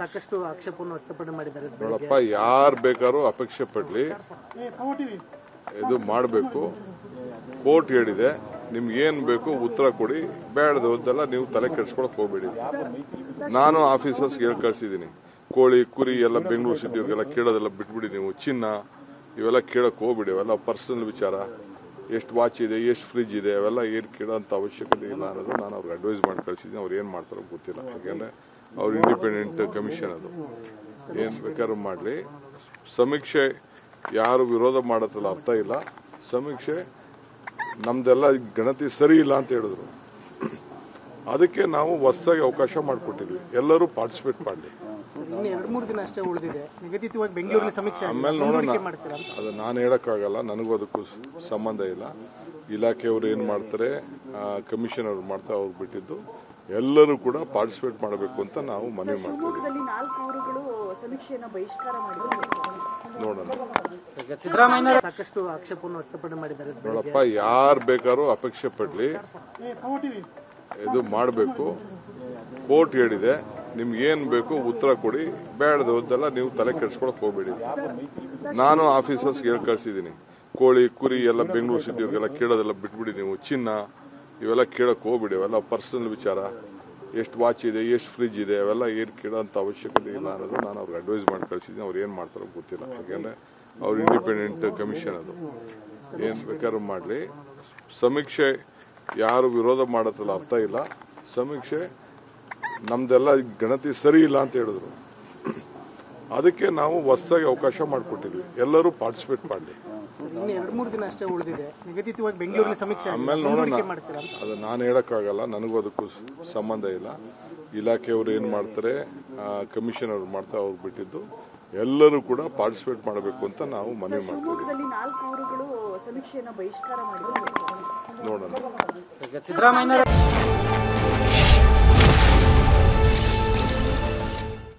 ಸಾಕಷ್ಟು ಆಕ್ಷೇಪವನ್ನು ವ್ಯಕ್ತಪಡಿಸಿದ್ದಾರೆ ಮಾಡಿದ್ದಾರೆ. ನೋಡಪ್ಪ, ಯಾರು ಬೇಕಾದ್ರೂ ಅಪೇಕ್ಷೆ ಪಡ್ಲಿ, ಇದು ಮಾಡಬೇಕು. ಕೋರ್ಟ್ ಹೇಳಿದೆ, ನಿಮ್ಗೆ ಏನ್ ಬೇಕು ಉತ್ತರ ಕೊಡಿ, ಬೇಡದಲ್ಲ ನೀವು ತಲೆ ಕೆಡಿಸ್ಕೊಳಕ್ ಹೋಗ್ಬೇಡಿ. ನಾನು ಆಫೀಸರ್ಸ್ ಹೇಳಿ ಕಳ್ಸಿದ್ದೀನಿ, ಕೋಳಿ ಕುರಿ ಎಲ್ಲ ಬೆಂಗಳೂರು ಸಿಟಿಯವ್ರಿಗೆಲ್ಲ ಕೇಳೋದೆಲ್ಲ ಬಿಟ್ಬಿಡಿ. ನೀವು ಚಿನ್ನ ಇವೆಲ್ಲ ಕೇಳಕ್ ಹೋಗ್ಬಿಡಿ, ಅವೆಲ್ಲ ಪರ್ಸನಲ್ ವಿಚಾರ. ಎಷ್ಟು ವಾಚ್ ಇದೆ, ಎಷ್ಟು ಫ್ರಿಜ್ ಇದೆ, ಅವೆಲ್ಲ ಏನು ಕೇಳೋಂಥ ಅವಶ್ಯಕತೆ ಇಲ್ಲ ಅನ್ನೋದು ನಾನು ಅವ್ರಿಗೆ ಅಡ್ವೈಸ್ ಮಾಡಿ ಕಳಿಸಿದ್ದೀನಿ. ಅವ್ರು ಏನು ಮಾಡ್ತಾರೋ ಗೊತ್ತಿಲ್ಲ, ಯಾಕೆಂದ್ರೆ ಅವ್ರು ಇಂಡಿಪೆಂಡೆಂಟ್ ಕಮಿಷನ್, ಅದು ಏನು ಬೇಕಾದ್ರೂ ಮಾಡಲಿ. ಸಮೀಕ್ಷೆ ಯಾರು ವಿರೋಧ ಮಾಡೋದ್ರಲ್ಲ ಅರ್ಥ ಇಲ್ಲ. ಸಮೀಕ್ಷೆ ನಮ್ದೆಲ್ಲ ಗಣತಿ ಸರಿ ಇಲ್ಲ ಅಂತ ಹೇಳಿದ್ರು, ಅದಕ್ಕೆ ನಾವು ಹೊಸದಾಗಿ ಅವಕಾಶ ಮಾಡಿಕೊಟ್ಟಿದ್ವಿ. ಎಲ್ಲರೂ ಪಾರ್ಟಿಸಿಪೇಟ್ ಮಾಡಲಿ. ಆಮೇಲೆ ನೋಡೋಣ, ಅದು ನಾನು ಹೇಳಕ್ಕಾಗಲ್ಲ, ನನಗೂ ಅದಕ್ಕೂ ಸಂಬಂಧ ಇಲ್ಲ. ಇಲಾಖೆಯವರು ಏನ್ ಮಾಡ್ತಾರೆ, ಕಮಿಷನ್ ಅವ್ರು ಮಾಡ್ತಾರೆ, ಅವ್ರು ಬಿಟ್ಟಿದ್ದು. ಎಲ್ಲರೂ ಕೂಡ ಪಾರ್ಟಿಸಿಪೇಟ್ ಮಾಡಬೇಕು ಅಂತ ನಾವು ಮನವಿ ಮಾಡ್ತೀವಿ. ನೋಡೋಣ. ಸಾಕಷ್ಟು ಆಕ್ಷೇಪವನ್ನು ವ್ಯಕ್ತಪಡಿಸಿದ್ದಾರೆ ಮಾಡಿದ್ದಾರೆ. ನೋಡಪ್ಪ, ಯಾರು ಬೇಕಾದ್ರೂ ಅಪೇಕ್ಷೆ ಪಡ್ಲಿ, ಇದು ಮಾಡಬೇಕು. ಕೋರ್ಟ್ ಹೇಳಿದೆ, ನಿಮ್ಗೆ ಏನ್ ಬೇಕು ಉತ್ತರ ಕೊಡಿ, ಬೇಡದಲ್ಲ ನೀವು ತಲೆ ಕೆಡಿಸ್ಕೊಳಕ್ ಹೋಗ್ಬೇಡಿ. ನಾನು ಆಫೀಸರ್ಸ್ ಹೇಳಿ ಕಳ್ಸಿದ್ದೀನಿ, ಕೋಳಿ ಕುರಿ ಎಲ್ಲ ಬೆಂಗಳೂರು ಸಿಟಿಯವ್ರಿಗೆಲ್ಲ ಕೇಳೋದೆಲ್ಲ ಬಿಟ್ಬಿಡಿ. ನೀವು ಚಿನ್ನ ಇವೆಲ್ಲ ಕೇಳಕ್ ಹೋಗ್ಬಿಡಿ, ಅವೆಲ್ಲ ಪರ್ಸನಲ್ ವಿಚಾರ. ಎಷ್ಟು ವಾಚ್ ಇದೆ, ಎಷ್ಟು ಫ್ರಿಜ್ ಇದೆ, ಅವೆಲ್ಲ ಏನು ಕೇಳೋಂಥ ಅವಶ್ಯಕತೆ ಇಲ್ಲ ಅನ್ನೋದು ನಾನು ಅವ್ರಿಗೆ ಅಡ್ವೈಸ್ ಮಾಡಿ ಕಳಿಸಿದ್ದೀನಿ. ಅವ್ರು ಏನು ಮಾಡ್ತಾರೋ ಗೊತ್ತಿಲ್ಲ, ಯಾಕೆಂದ್ರೆ ಅವ್ರು ಇಂಡಿಪೆಂಡೆಂಟ್ ಕಮಿಷನ್, ಅದು ಏನು ಬೇಕಾದ್ರೂ ಮಾಡಲಿ. ಸಮೀಕ್ಷೆ ಯಾರು ವಿರೋಧ ಮಾಡೋದ್ರಲ್ಲ ಅರ್ಥ ಇಲ್ಲ. ಸಮೀಕ್ಷೆ ನಮ್ದೆಲ್ಲ ಗಣತಿ ಸರಿ ಇಲ್ಲ ಅಂತ ಹೇಳಿದ್ರು, ಅದಕ್ಕೆ ನಾವು ಹೊಸದಾಗಿ ಅವಕಾಶ ಮಾಡಿಕೊಟ್ಟಿದ್ವಿ. ಎಲ್ಲರೂ ಪಾರ್ಟಿಸಿಪೇಟ್ ಮಾಡಲಿ. ಆಮೇಲೆ ನೋಡೋಣ, ಅದು ನಾನು ಹೇಳಕ್ಕಾಗಲ್ಲ, ನನಗೂ ಅದಕ್ಕೂ ಸಂಬಂಧ ಇಲ್ಲ. ಇಲಾಖೆಯವರು ಏನ್ ಮಾಡ್ತಾರೆ, ಕಮಿಷನ್ ಅವ್ರು ಮಾಡ್ತಾರೆ, ಅವ್ರು ಬಿಟ್ಟಿದ್ದು. ಎಲ್ಲರೂ ಕೂಡ ಪಾರ್ಟಿಸಿಪೇಟ್ ಮಾಡಬೇಕು ಅಂತ ನಾವು ಮನವಿ ಮಾಡ್ತೀವಿ. ನೋಡೋಣ.